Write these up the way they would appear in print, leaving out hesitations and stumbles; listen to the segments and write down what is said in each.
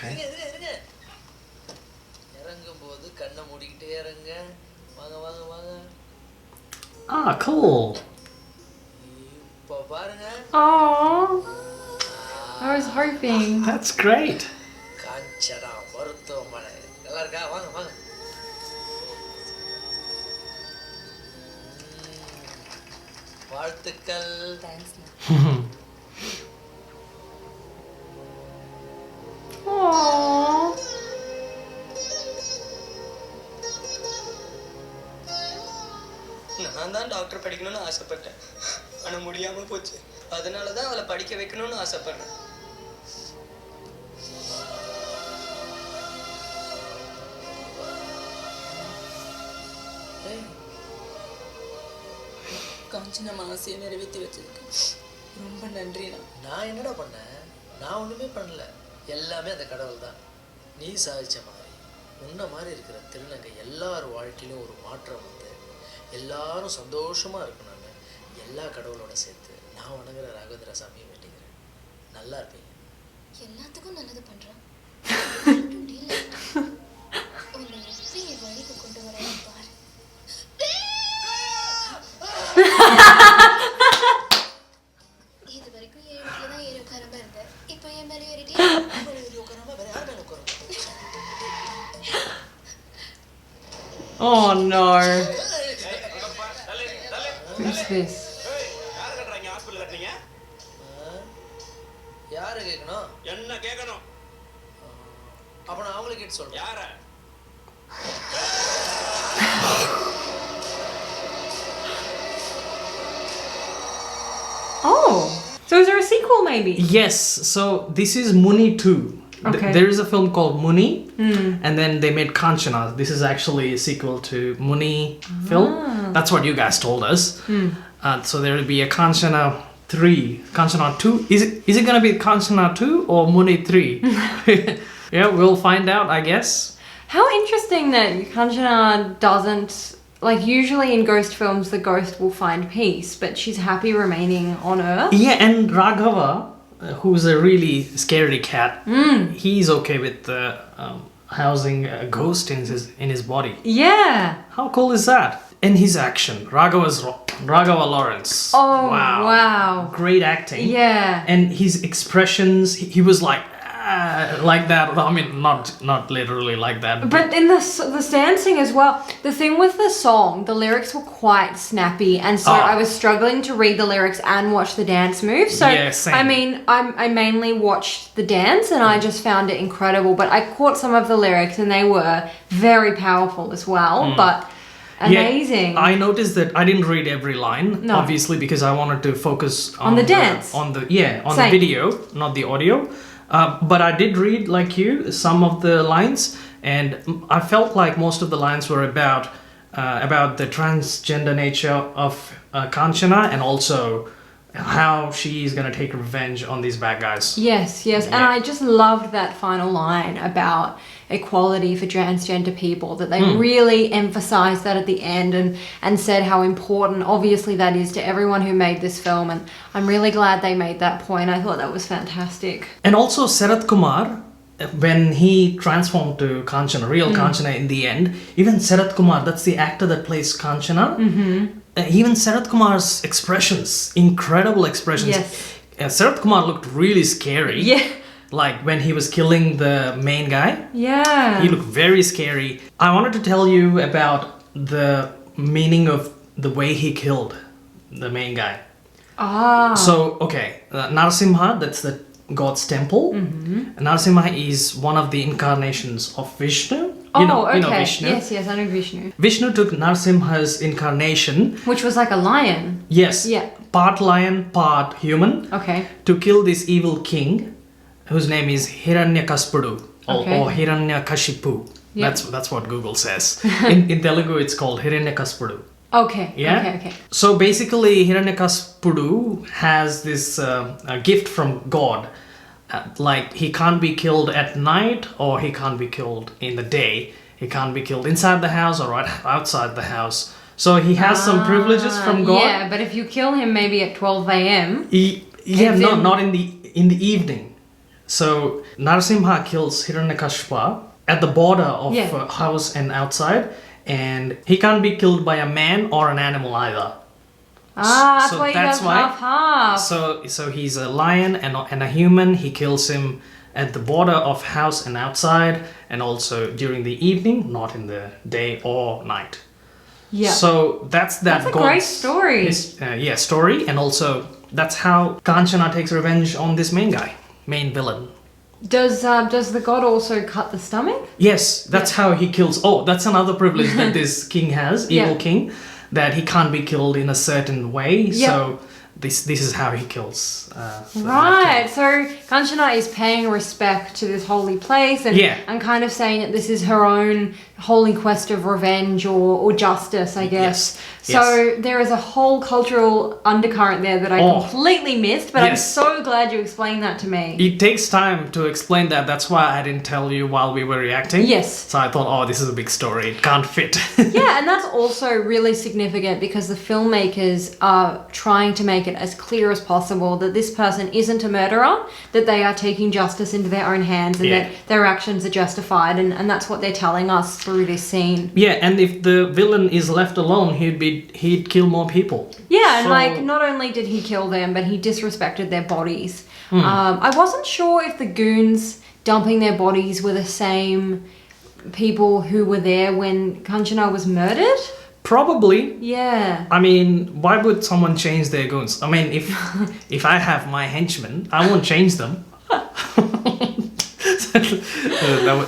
Okay. Ah, cool. Oh, I was hoping. That's great. Thanks. Aww. நான் தான் doctor படிக்கணும்னு ஆசைப்பட்டேன். ஆனா முடியாம போச்சு. அதனால தான் அவளை படிக்க வைக்கணும்னு ஆசைப்படுறேன். காஞ்சனா ஆசையை நிறைவேற்றி வச்சதுக்கு ரொம்ப நன்றிண்ணா. நான் என்னடா பண்ணேன்? நான் ஒன்றுமே பண்ணல. எல்லாமே அந்த கடவுள் தான். நீ சாதிச்ச மாதிரி உன்ன மாதிரி இருக்கிற திருநங்கை எல்லார் வாழ்க்கையிலும் ஒரு மாற்றம் வந்து எல்லாரும் சந்தோஷமாக இருக்கணும்னு எல்லா கடவுளோட சேர்த்து நான் வணங்குற ராகவேந்திர சாமியை வேண்டிக்கிறேன். நல்லா இருப்பீங்க. எல்லாத்துக்கும் நல்லது பண்ணுறேன். உன்னை எப்படி என் வழிக்கு கொண்டு வரேன் பாரு. இது வரைக்கும் என் வீட்டில் தான் ஏறி உட்காராம இருந்தேன். இப்போ என் மேலே ஏறிட்டே உட்காராம வேற யார் மேலே உட்காரும்? Oh no. Who's this? யாரை கேட்கணும்? என்ன கேட்கணும்? அப்ப நான் அவங்களை கேட்டு சொல்றேன். யார? Oh, so is there a sequel maybe? Yes, so this is Muni 2. Okay. There is a film called Muni, and then they made Kanchana. This is actually a sequel to Muni film. That's what you guys told us. So there will be a Kanchana 3, Kanchana 2. Is it going to be Kanchana 2 or Muni 3? Yeah, we'll find out, I guess. How interesting that Kanchana doesn't, like usually in ghost films the ghost will find peace, but she's happy remaining on Earth. Yeah, and Raghava, who's a really scary cat, he's okay with housing a ghost in his body. Yeah. How cool is that? And his action, Raghava Lawrence. Oh, wow. Great acting. Yeah. And his expressions, he was like that. I mean, not literally like that. But in the dancing as well, the thing with the song, the lyrics were quite snappy, and so Oh. I was struggling to read the lyrics and watch the dance moves. So Yeah, same. I mean, I mainly watched the dance, and I just found it incredible. But I caught some of the lyrics, and they were very powerful as well. But amazing. Yeah, I noticed that I didn't read every line, No. obviously, because I wanted to focus On the dance. on the Same. video, not the audio. But I did read, like you, some of the lines, and I felt like most of the lines were about the transgender nature of Kanchana, and also how she is going to take revenge on these bad guys. Yes, and I just loved that final line about equality for transgender people, that they really emphasized that at the end and said how important obviously that is to everyone who made this film, and I'm really glad they made that point. I thought that was fantastic. And also Sarath Kumar, when he transformed to Kanchana, real Kanchana in the end, even Sarath Kumar, that's the actor that plays Kanchana, even Sarath Kumar's expressions, incredible expressions. Yes. Sarath Kumar looked really scary. Yeah. Like when he was killing the main guy, Yeah. he looked very scary. I wanted to tell you about the meaning of the way he killed the main guy. Ah. So, okay, Narasimha, that's the god's temple. Narasimha is one of the incarnations of Vishnu. Oh, you know okay. Vishnu. Yes, I know Vishnu. Vishnu took Narasimha's incarnation, Which was like a lion. yes, Yeah. part lion, part human, Okay. to kill this evil king, whose name is Hiranyakaspudu Okay. or Hiranyakashipu. Yep. That's what Google says. in Telugu, it's called Hiranyakaspudu. Okay. Yeah. Okay. So basically, Hiranyakaspudu has this a gift from God. Like he can't be killed at night, or he can't be killed in the day. He can't be killed inside the house or right outside the house. So he has some privileges from God. Yeah, but if you kill him maybe at 12 a.m. Yeah, It's no, in- not in the evening. So Narasimha kills Hiranyakashipu at the border of Yeah. house and outside, and he can't be killed by a man or an animal either. That's so why he that's does why- half. So he's a lion and a human. He kills him at the border of house and outside, and also during the evening, not in the day or night. Yeah. So that's That's a great story. Story, and also that's how Kanchana takes revenge on this main villain. Does the god also cut the stomach? Yes, that's how he kills. Oh, that's another privilege that this king has, evil Yeah. king, that he can't be killed in a certain way. Yeah. So this is how he kills. Right, so Kanchana is paying respect to this holy place and, Yeah. and kind of saying that this is her own holy quest of revenge or justice, I guess. Yes, So there is a whole cultural undercurrent there that I Oh. completely missed, but I'm Yes. so glad you explained that to me. It takes time to explain that. That's why I didn't tell you while we were reacting. Yes. So I thought, oh, this is a big story. It can't fit. Yeah, and that's also really significant because the filmmakers are trying to make it as clear as possible that this person isn't a murderer, that they are taking justice into their own hands and Yeah. that their actions are justified, and that's what they're telling us through this scene. Yeah, and if the villain is left alone, he'd kill more people. Yeah, and So- like not only did he kill them, but he disrespected their bodies. Hmm. I wasn't sure if the goons dumping their bodies were the same people who were there when Kanchana was murdered. Probably. Yeah. I mean, why would someone change their goons? I mean, if I have my henchmen, I won't change them.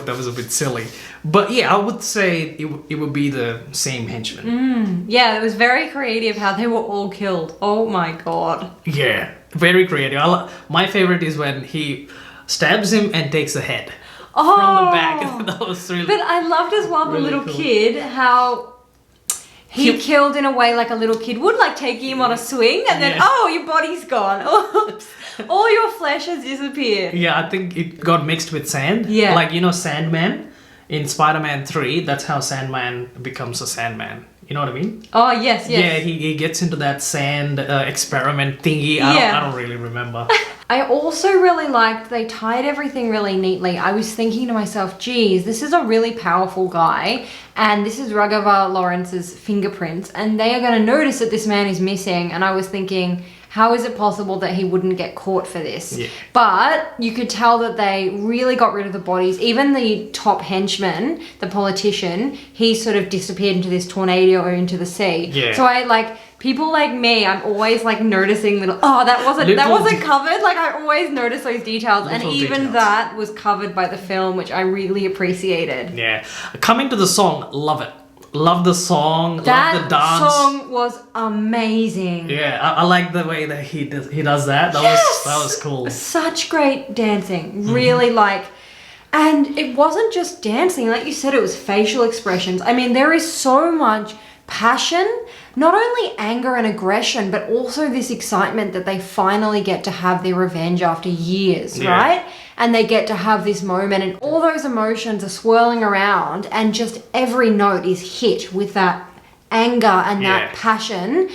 that was a bit silly. But yeah, I would say it would be the same henchman. Yeah, it was very creative how they were all killed. Oh my god. Yeah, very creative. My favorite is when he stabs him and takes the head from the back. That was really... But I loved as well the Really little cool. kid, how he killed in a way like a little kid would, like taking him on a swing and then, Yeah. oh, your body's gone. Oops. All your flesh has disappeared. Yeah, I think it got mixed with sand. Yeah. Like, you know, Sandman in Spider-Man 3, that's how Sandman becomes a Sandman. You know what I mean? Oh, yes, yes. Yeah, he gets into that sand experiment thingy. Yeah. I don't really remember. I also really liked they tied everything really neatly. I was thinking to myself, geez, this is a really powerful guy, and this is Raghava Lawrence's fingerprints, and they are going to notice that this man is missing. And I was thinking, how is it possible that he wouldn't get caught for this? Yeah. But you could tell that they really got rid of the bodies. Even the top henchman, the politician, he sort of disappeared into this tornado or into the sea. Yeah. So I like people like me. I'm always like noticing little. Oh, that Little wasn't de- covered. Like I always notice those details, and Little even details. that was covered by the film, which I really appreciated. Yeah. Coming to the song, love it. Love the song, love the That dance. song was amazing. Yeah, I like the way that he does that. Yes! That was cool. Such great dancing. Really like. And it wasn't just dancing, like you said, it was facial expressions. I mean, there is so much passion, not only anger and aggression, but also this excitement that they finally get to have their revenge after years, Yeah. right? And they get to have this moment, and all those emotions are swirling around, and just every note is hit with that anger and Yeah. that passion.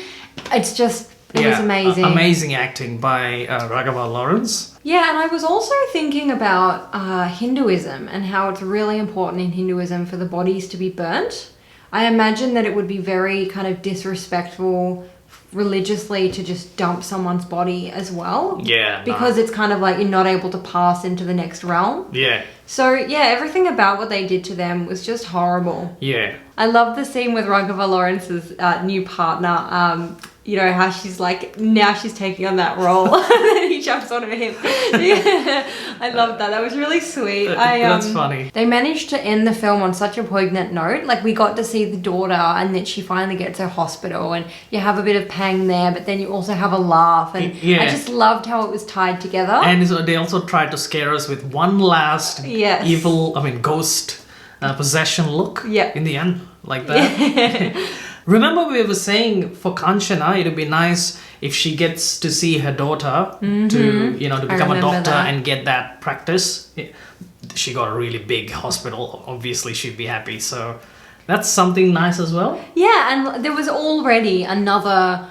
It's just, it was amazing. Amazing acting by Raghava Lawrence. Yeah, and I was also thinking about Hinduism and how it's really important in Hinduism for the bodies to be burnt. I imagine that it would be very kind of disrespectful religiously to just dump someone's body as well. Yeah. Because it's kind of like you're not able to pass into the next realm. Yeah. So, yeah, everything about what they did to them was just horrible. Yeah. I love the scene with Raghava Lawrence's new partner. You know, how she's like, now she's taking on that role. And then he jumps onto him. Yeah, I love that. That was really sweet. That's funny. They managed to end the film on such a poignant note. Like, we got to see the daughter and then she finally gets her hospital and you have a bit of pang there, but then you also have a laugh. And Yeah. I just loved how it was tied together. And so they also tried to scare us with one last Yes. ghost possession look. Yeah. In the end, like that. Remember we were saying for Kanchana, it would be nice if she gets to see her daughter to become a remember doctor that. and get that practice. She got a really big hospital. Obviously, she'd be happy. So that's something nice as well. Yeah, and there was already another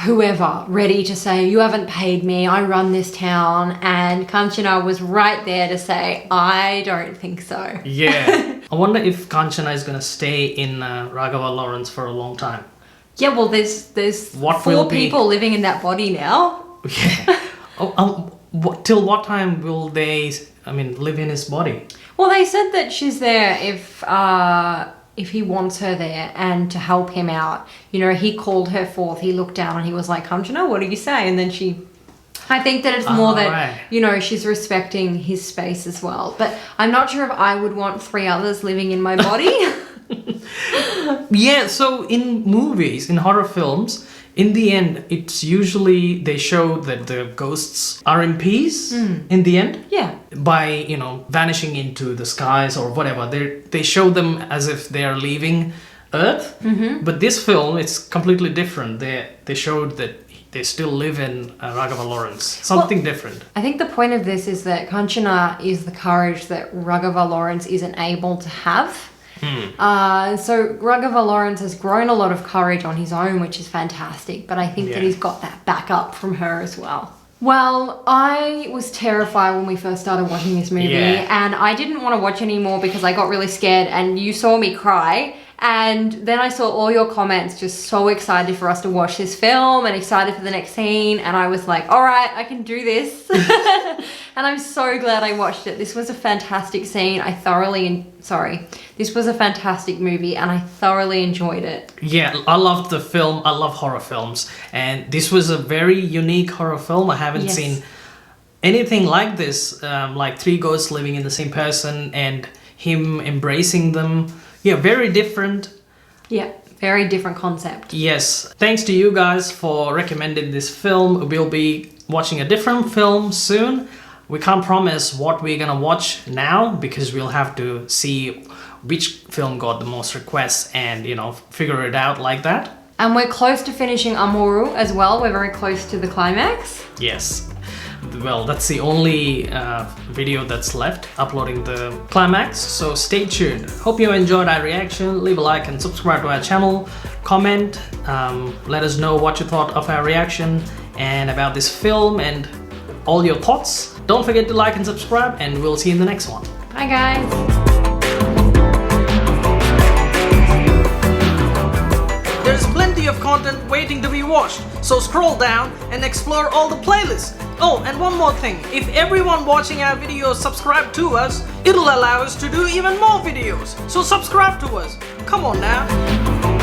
whoever ready to say, you haven't paid me, I run this town, and Kanchana was right there to say, I don't think so. Yeah. I wonder if Kanchana is going to stay in Raghava Lawrence for a long time. Yeah, well, there's What 4 will be- people living in that body now. Yeah. Till what time will they, live in his body? Well, they said that she's there if he wants her there and to help him out. You know, he called her forth, he looked down and he was like, Kanchana, what do you say? And then I think that it's more that, right. you know, she's respecting his space as well. But I'm not sure if I would want 3 others living in my body. Yeah, so in movies, in horror films, in the end, it's usually they show that the ghosts are in peace in the end. Yeah. By, vanishing into the skies or whatever. They show them as if they are leaving Earth. Mm-hmm. But this film, it's completely different. They showed that they still live in Raghava Lawrence. Something different. I think the point of this is that Kanchana is the courage that Raghava Lawrence isn't able to have. So Raghava Lawrence has grown a lot of courage on his own, which is fantastic, but I think that he's got that backup from her as well. Well, I was terrified when we first started watching this movie, and I didn't want to watch anymore because I got really scared, and you saw me cry. And then I saw all your comments just so excited for us to watch this film and excited for the next scene. And I was like, all right, I can do this. And I'm so glad I watched it. This was a fantastic scene. This was a fantastic movie and I thoroughly enjoyed it. Yeah, I loved the film. I love horror films. And this was a very unique horror film. I haven't seen anything like this, like 3 ghosts living in the same person and him embracing them. Yeah, very different. Yeah, very different concept. Yes, thanks to you guys for recommending this film. We'll be watching a different film soon. We can't promise what we're gonna watch now because we'll have to see which film got the most requests and, figure it out like that. And we're close to finishing Amuru as well. We're very close to the climax. Yes. Well, that's the only video that's left, uploading the climax, so stay tuned. Hope you enjoyed our reaction. Leave a like and subscribe to our channel. Comment, let us know what you thought of our reaction and about this film and all your thoughts. Don't forget to like and subscribe, and we'll see you in the next one. Bye guys. There's plenty of content waiting to be watched, so scroll down and explore all the playlists. Oh, and one more thing, if everyone watching our videos subscribe to us, it'll allow us to do even more videos. So subscribe to us. Come on now.